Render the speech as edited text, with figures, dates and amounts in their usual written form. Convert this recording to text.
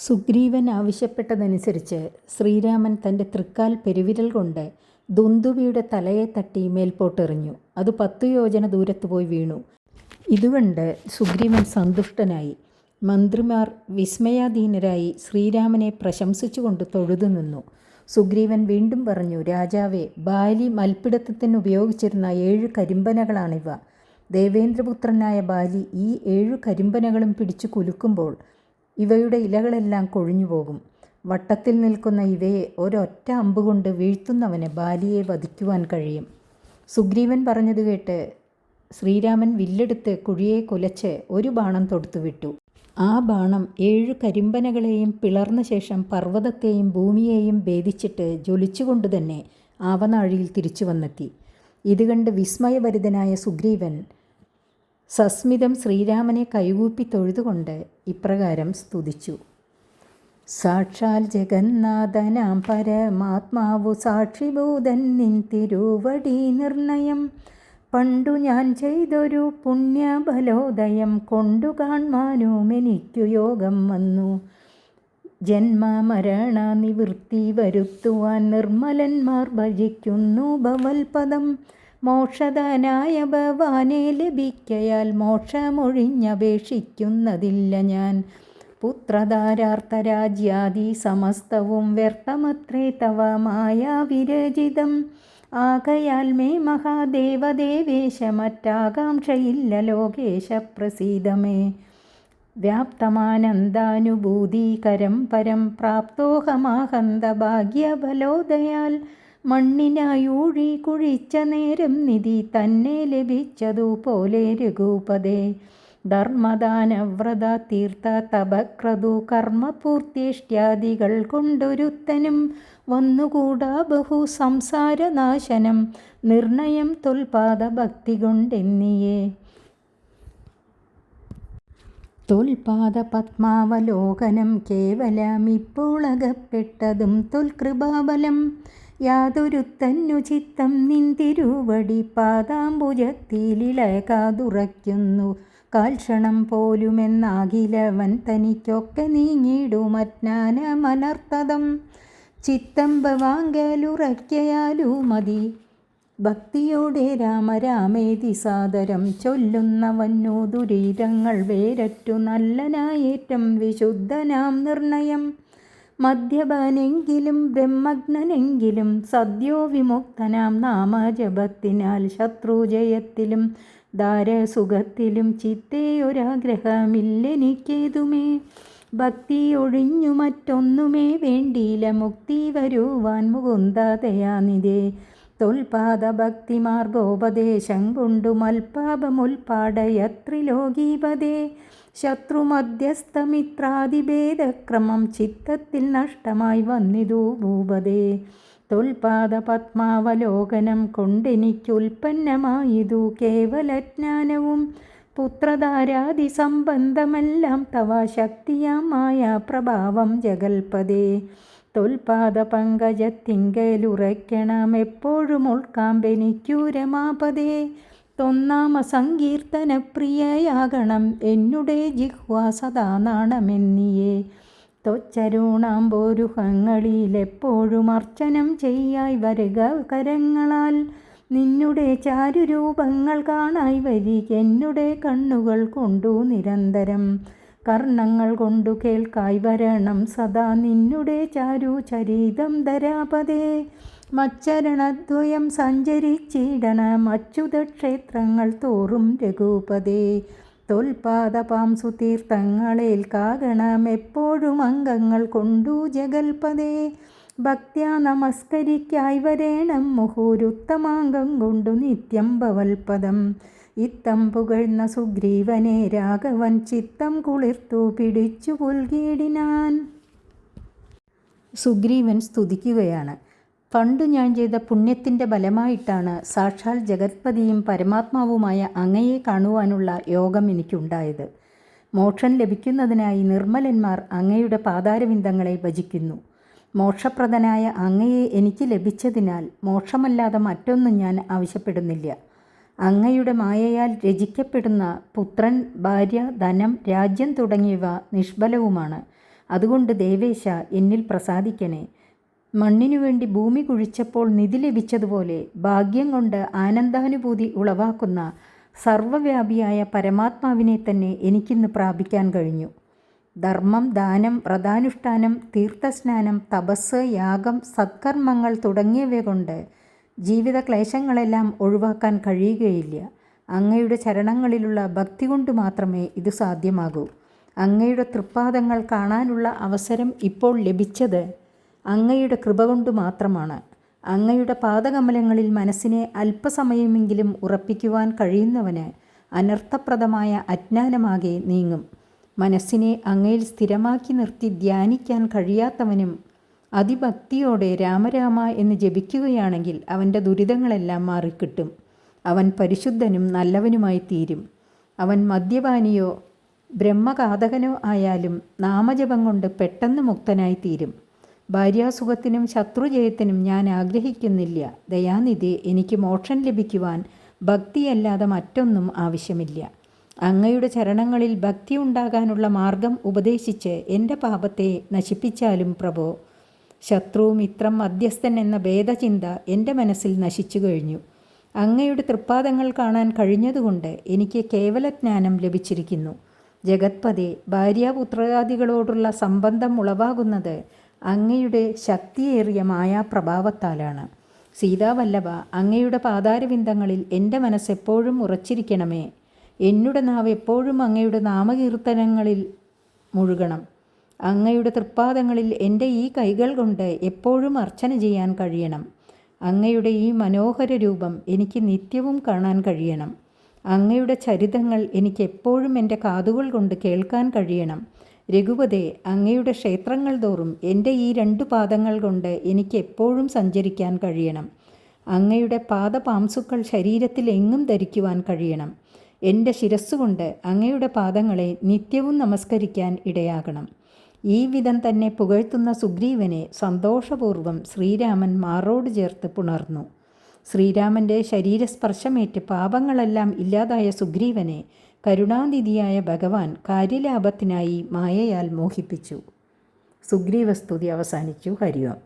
സുഗ്രീവൻ ആവശ്യപ്പെട്ടതനുസരിച്ച് ശ്രീരാമൻ തൻ്റെ തൃക്കാൽ പെരുവിരൽ കൊണ്ട് ദുന്ദുവിയുടെ തലയെ തട്ടി മേൽപോട്ടെറിഞ്ഞു. അത് 10 യോജന ദൂരത്ത് പോയി വീണു. ഇതുകണ്ട് സുഗ്രീവൻ സന്തുഷ്ടനായി. മന്ത്രിമാർ വിസ്മയാധീനരായി ശ്രീരാമനെ പ്രശംസിച്ചുകൊണ്ട് തൊഴുതു നിന്നു. സുഗ്രീവൻ വീണ്ടും പറഞ്ഞു, രാജാവേ, ബാലി മൽപ്പിടുത്തത്തിന് ഉപയോഗിച്ചിരുന്ന 7 കരിമ്പനകളാണിവ. ദേവേന്ദ്രപുത്രനായ ബാലി ഈ 7 കരിമ്പനകളും പിടിച്ചു കുലുക്കുമ്പോൾ ഇവയുടെ ഇലകളെല്ലാം കൊഴിഞ്ഞുപോകും. വട്ടത്തിൽ നിൽക്കുന്ന ഇവയെ ഒരൊറ്റ അമ്പുകൊണ്ട് വീഴ്ത്തുന്നവന് ബാലിയെ വധിക്കുവാൻ കഴിയും. സുഗ്രീവൻ പറഞ്ഞത് കേട്ട് ശ്രീരാമൻ വില്ലെടുത്ത് കുഴിയെ കുലച്ച് ഒരു ബാണം തൊടുത്തുവിട്ടു. ആ ബാണം 7 കരിമ്പനകളെയും പിളർന്ന ശേഷം പർവ്വതത്തെയും ഭൂമിയെയും ഭേദിച്ചിട്ട് ജ്വലിച്ചുകൊണ്ട് തന്നെ ആവനാഴിയിൽ തിരിച്ചു വന്നെത്തി. ഇത് കണ്ട് വിസ്മയഭരിതനായ സുഗ്രീവൻ സസ്മിതം ശ്രീരാമനെ കൈകൂപ്പി തൊഴുതുകൊണ്ട് ഇപ്രകാരം സ്തുതിച്ചു. സാക്ഷാൽ ജഗന്നാഥനാം പരമാത്മാവു സാക്ഷിഭൂതൻ നിൻ തിരുവടി നിർണയം. പണ്ടു ഞാൻ ചെയ്തൊരു പുണ്യബലോദയം കൊണ്ടു കാൺമാനും എനിക്കു യോഗം വന്നു. ജന്മമരണ നിവൃത്തി വരുത്തുവാൻ നിർമ്മലന്മാർ ഭജിക്കുന്നു ഭവൽപദം. മോക്ഷധനായ ഭവാനെ ലഭിക്കയാൽ മോക്ഷമൊഴിഞ്ഞപേക്ഷിക്കുന്നതില്ല ഞാൻ. പുത്രധാരാർത്ഥരാജ്യാദി സമസ്തവും വ്യർത്ഥമത്രേ തവ മായാവിരചിതം. ആകയാൽ മേ മഹാദേവദേവേശ മറ്റാകാംക്ഷയില്ല ലോകേശ പ്രസീദമേ. വ്യാപ്തമാനന്ദാനുഭൂതികരം പരം പ്രാപ്തോഹമാഹന്ത ഭാഗ്യബലോദയാൽ. മണ്ണിനായൂഴി കുഴിച്ച നേരം നിധി തന്നെ ലഭിച്ചതുപോലെ രഘുപതേ. ധർമ്മദാനവ്രത തീർത്ഥ തപക്രതു കർമ്മപൂർത്തിഷ്ട്യാദികൾ കൊണ്ടൊരുത്തനും വന്നുകൂടാ ബഹു സംസാരനാശനം. നിർണയം തൊൽപാദ ഭക്തി കൊണ്ടെന്നിയേ. തൊൽപാദ പത്മാവലോകനം കേവലമിപ്പോളകപ്പെട്ടതും തൊൽകൃപാബലം. യാതൊരുത്തന്നു ചിത്തം നിന്തിരുവടി പാദാംബുജത്തിലിളകാതുറയ്ക്കുന്നു. കാൽക്ഷണം പോലുമെന്നാകിലവൻ തനിക്കൊക്കെ നീങ്ങിടുമജ്ഞാനമനർത്ഥതം. ചിത്തം ഭവാങ്കലുറയ്ക്കയാലു മതി ഭക്തിയോടെ രാമരാമേതി സാദരം. ചൊല്ലുന്നവന്നു ദുരിതങ്ങൾ വേരറ്റു നല്ലനായേറ്റം വിശുദ്ധനാം നിർണയം. മദ്യപനെങ്കിലും ബ്രഹ്മജ്ഞനെങ്കിലും സദ്യോ വിമുക്തനാം നാമജപത്തിനാൽ. ശത്രുജയത്തിലും ദാരസുഖത്തിലും ചിത്തേയൊരാഗ്രഹമില്ലെനിക്കേതുമേ. ഭക്തി ഒഴിഞ്ഞു മറ്റൊന്നുമേ വേണ്ടിയില്ല മുക്തി വരുവാൻ മുകുന്ദ ദയാനിധേ. തൊൽപാദ ഭക്തിമാർഗോപദേശം കൊണ്ടു മൽപാപമുൽപാടയത്രിലോകീപതേ. ശത്രുമധ്യസ്ഥമിത്രാദിഭേദക്രമം ചിത്തത്തിൽ നഷ്ടമായി വന്നിതു ഭൂപതേ. തൊൽപാദ പത്മാവലോകനം കൊണ്ടെനിക്കുൽപ്പന്നമായതു കേവലജ്ഞാനവും. പുത്രധാരാദി സംബന്ധമെല്ലാം തവ ശക്തിയാമായ പ്രഭാവം ജഗൽപതേ. തൊൽപാദ പങ്കജത്തിങ്കലുറയ്ക്കണമെപ്പോഴും ഉൾക്കാമ്പെനിക്കു രമാപതേ. തൊന്നാമ സങ്കീർത്തനപ്രിയയാകണം എന്നുടെ ജിഹ്വാ സദാ നാണമെന്നിയേ. ത്വച്ചരുണാംബോരുഹങ്ങളിലെപ്പോഴും അർച്ചനം ചെയ്യായി വരുക കരങ്ങളാൽ. നിന്നുടെ ചാരുരൂപങ്ങൾ കാണായി വരികെന്നുടെ കണ്ണുകൾ കൊണ്ടു നിരന്തരം. കർണങ്ങൾ കൊണ്ടു കേൾക്കായി വരണം സദാ നിന്നുടെ ചാരുചരിതം ധരാപതേ. മച്ചരണദ്വയം സഞ്ചരിച്ചിടണം അച്യുതക്ഷേത്രങ്ങൾ തോറും രഘുപതേ. തൊൽപാദപാംസു തീർത്ഥങ്ങളേൽക്കാകണം എപ്പോഴും അംഗങ്ങൾ കൊണ്ടു ജഗൽപതേ. ഭക്ത്യാ നമസ്കരിക്കായി വരേണം മുഹുരുത്തമാംഗം കൊണ്ടു നിത്യം ഭവൽപദം. ഇത്തം പുകഴ്ന്ന സുഗ്രീവനെ രാഘവൻ ചിത്തം കുളിർത്തു പിടിച്ചു പുൽകിടിനാൻ. സുഗ്രീവൻ സ്തുതിക്കുകയാണ്. പണ്ടു ഞാൻ ചെയ്ത പുണ്യത്തിൻ്റെ ഫലമായിട്ടാണ് സാക്ഷാൽ ജഗത്പതിയും പരമാത്മാവുമായ അങ്ങയെ കാണുവാനുള്ള യോഗം എനിക്കുണ്ടായത്. മോക്ഷം ലഭിക്കുന്നതിനായി നിർമ്മലന്മാർ അങ്ങയുടെ പാതാരവിന്ദങ്ങളെ ഭജിക്കുന്നു. മോക്ഷപ്രദനായ അങ്ങയെ എനിക്ക് ലഭിച്ചതിനാൽ മോക്ഷമല്ലാതെ മറ്റൊന്നും ഞാൻ ആവശ്യപ്പെടുന്നില്ല. അങ്ങയുടെ മായയാൽ രചിക്കപ്പെടുന്ന പുത്രൻ, ഭാര്യ, ധനം, രാജ്യം തുടങ്ങിയവ നിഷ്ഫലവുമാണ്. അതുകൊണ്ട് ദേവേശ എന്നിൽ പ്രസാദിക്കണേ. മണ്ണിനു വേണ്ടി ഭൂമി കുഴിച്ചപ്പോൾ നിധി ലഭിച്ചതുപോലെ ഭാഗ്യം കൊണ്ട് ആനന്ദാനുഭൂതി ഉളവാക്കുന്ന സർവ്വവ്യാപിയായ പരമാത്മാവിനെ തന്നെ എനിക്കിന്ന് പ്രാപിക്കാൻ കഴിഞ്ഞു. ധർമ്മം, ദാനം, വ്രതാനുഷ്ഠാനം, തീർത്ഥസ്നാനം, തപസ്, യാഗം, സത്കർമ്മങ്ങൾ തുടങ്ങിയവ കൊണ്ട് ജീവിത ക്ലേശങ്ങളെല്ലാം ഒഴിവാക്കാൻ കഴിയുകയില്ല. അങ്ങയുടെ ചരണങ്ങളിലുള്ള ഭക്തി കൊണ്ട് മാത്രമേ ഇത് സാധ്യമാകൂ. അങ്ങയുടെ തൃപ്പാദങ്ങൾ കാണാനുള്ള അവസരം ഇപ്പോൾ ലഭിച്ചത് അങ്ങയുടെ കൃപ കൊണ്ട് മാത്രമാണ്. അങ്ങയുടെ പാദകമലങ്ങളിൽ മനസ്സിനെ അല്പസമയമെങ്കിലും ഉറപ്പിക്കുവാൻ കഴിയുന്നവന് അനർത്ഥപ്രദമായ അജ്ഞാനമാകെ നീങ്ങും. മനസ്സിനെ അങ്ങയിൽ സ്ഥിരമാക്കി നിർത്തി ധ്യാനിക്കാൻ കഴിയാത്തവനും അതിഭക്തിയോടെ രാമരാമ എന്ന് ജപിക്കുകയാണെങ്കിൽ അവൻ്റെ ദുരിതങ്ങളെല്ലാം മാറിക്കിട്ടും. അവൻ പരിശുദ്ധനും നല്ലവനുമായി തീരും. അവൻ മദ്യപാനിയോ ബ്രഹ്മഘാതകനോ ആയാലും നാമജപം കൊണ്ട് പെട്ടെന്ന് മുക്തനായി തീരും. ഭാര്യാസുഖത്തിനും ശത്രുജയത്തിനും ഞാൻ ആഗ്രഹിക്കുന്നില്ല. ദയാനിധി, എനിക്ക് മോക്ഷം ലഭിക്കുവാൻ ഭക്തിയല്ലാതെ മറ്റൊന്നും ആവശ്യമില്ല. അങ്ങയുടെ ചരണങ്ങളിൽ ഭക്തി ഉണ്ടാകാനുള്ള മാർഗം ഉപദേശിച്ച് എൻ്റെ പാപത്തെ നശിപ്പിച്ചാലും പ്രഭോ. ശത്രു, മിത്രം, മധ്യസ്ഥൻ എന്ന ഭേദചിന്ത എൻ്റെ മനസ്സിൽ നശിച്ചു കഴിഞ്ഞു. അങ്ങയുടെ തൃപ്പാദങ്ങൾ കാണാൻ കഴിഞ്ഞതുകൊണ്ട് എനിക്ക് കേവലജ്ഞാനം ലഭിച്ചിരിക്കുന്നു. ജഗത്പതി, ഭാര്യാപുത്രാദികളോടുള്ള സംബന്ധം ഉളവാകുന്നത് അങ്ങയുടെ ശക്തിയേറിയ മായാപ്രഭാവത്താലാണ്. സീതാവല്ലഭ, അങ്ങയുടെ പാതാരവിന്ദങ്ങളിൽ എൻ്റെ മനസ്സെപ്പോഴും ഉറച്ചിരിക്കണമേ. എന്നുടെ നാവ് എപ്പോഴും അങ്ങയുടെ നാമകീർത്തനങ്ങളിൽ മുഴുകണം. അങ്ങയുടെ തൃപ്പാദങ്ങളിൽ എൻ്റെ ഈ കൈകൾ കൊണ്ട് എപ്പോഴും അർച്ചന ചെയ്യാൻ കഴിയണം. അങ്ങയുടെ ഈ മനോഹര രൂപം എനിക്ക് നിത്യവും കാണാൻ കഴിയണം. അങ്ങയുടെ ചരിതങ്ങൾ എനിക്ക് എപ്പോഴും എൻ്റെ കാതുകൾ കൊണ്ട് കേൾക്കാൻ കഴിയണം. രഘുപതേ, അങ്ങയുടെ ക്ഷേത്രങ്ങൾ തോറും എൻ്റെ ഈ 2 പാദങ്ങൾ കൊണ്ട് എനിക്ക് എപ്പോഴും സഞ്ചരിക്കാൻ കഴിയണം. അങ്ങയുടെ പാദപാംസുക്കൾ ശരീരത്തിൽ എങ്ങും ധരിക്കുവാൻ കഴിയണം. എൻ്റെ ശിരസ്സുകൊണ്ട് അങ്ങയുടെ പാദങ്ങളെ നിത്യവും നമസ്കരിക്കാൻ ഇടയാകണം. ഈ വിധം തന്നെ പുകഴ്ത്തുന്ന സുഗ്രീവനെ സന്തോഷപൂർവ്വം ശ്രീരാമൻ മാറോട് ചേർത്ത് പുണർന്നു. ശ്രീരാമൻ്റെ ശരീരസ്പർശമേറ്റ് പാപങ്ങളെല്ലാം ഇല്ലാതായ സുഗ്രീവനെ കരുണാനിധിയായ ഭഗവാൻ കാര്യലാഭത്തിനായി മായയാൽ മോഹിപ്പിച്ചു. സുഗ്രീവസ്തുതി അവസാനിച്ചു. ഹരി ഓം.